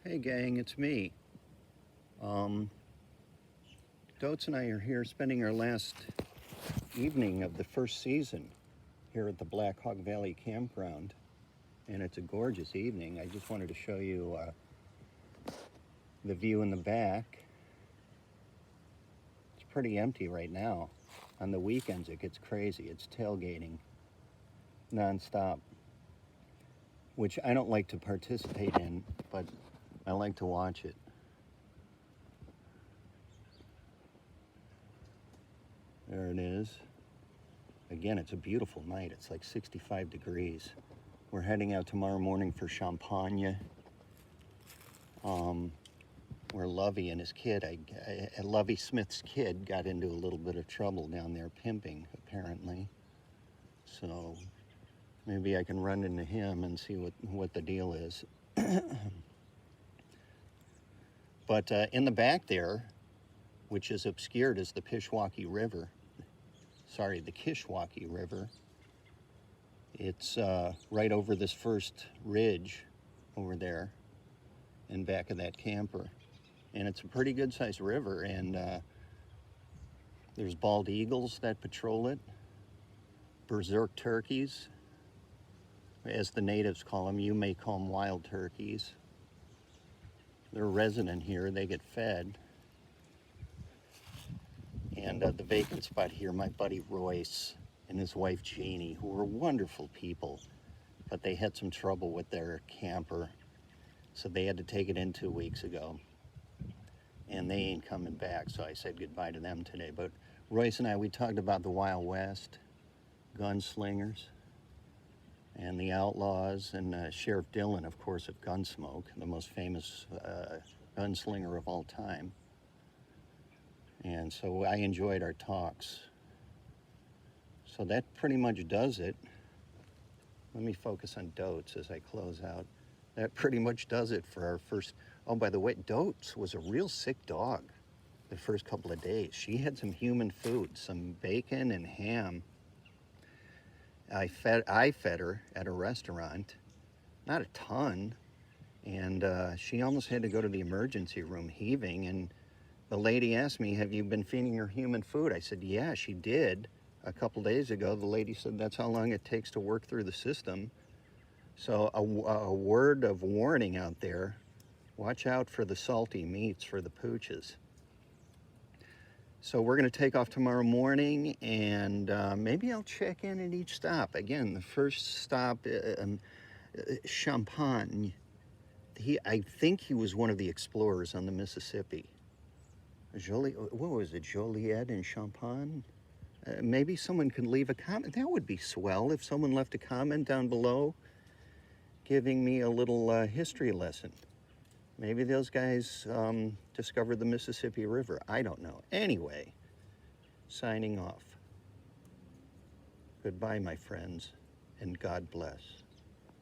Hey gang, it's me. Um, Dotes and I are here spending our last evening of the first season here at the Black Hawk Valley Campground. And it's a gorgeous evening. I just wanted to show you the view in the back. It's pretty empty right now. On the weekends it gets crazy. It's tailgating non-stop, which I don't like to participate in, but I like to watch it. There it is. Again, it's a beautiful night. It's like 65 degrees. We're heading out tomorrow morning for Champagne, where Lovey and his kid, Lovey Smith's kid, got into a little bit of trouble down there pimping, apparently. So maybe I can run into him and see what the deal is. But in the back there, which is obscured as the Kishwaukee River, the Kishwaukee River. It's right over this first ridge over there in back of that camper. And it's a pretty good sized river, and there's bald eagles that patrol it, berserk turkeys, as the natives call them. You may call them wild turkeys. They're resident here, they get fed. And the vacant spot here, my buddy Royce and his wife Jeannie, who were wonderful people, but they had some trouble with their camper, so they had to take it in 2 weeks ago, and they ain't coming back, so I said goodbye to them today. But Royce and I, we talked about the Wild West, gunslingers, and the outlaws, and Sheriff Dillon, of course, of Gunsmoke, the most famous gunslinger of all time. And so I enjoyed our talks. So that pretty much does it. Let me focus on Dotes as I close out. That pretty much does it for our first. Oh, by the way, Dotes was a real sick dog the first couple of days. She had some human food, some bacon and ham. I fed her at a restaurant, not a ton, and she almost had to go to the emergency room heaving. And the lady asked me, "Have you been feeding her human food?" I said, "Yeah, she did. A couple days ago." The lady said, "That's how long it takes to work through the system." So a word of warning out there: watch out for the salty meats for the pooches. So we're going to take off tomorrow morning, and maybe I'll check in at each stop. Again, the first stop, Champagne. I think he was one of the explorers on the Mississippi. What was it, Joliet and Champagne? Maybe someone can leave a comment. That would be swell if someone left a comment down below giving me a little history lesson. Maybe those guys discovered the Mississippi River. I don't know. Anyway, signing off. Goodbye, my friends, and God bless.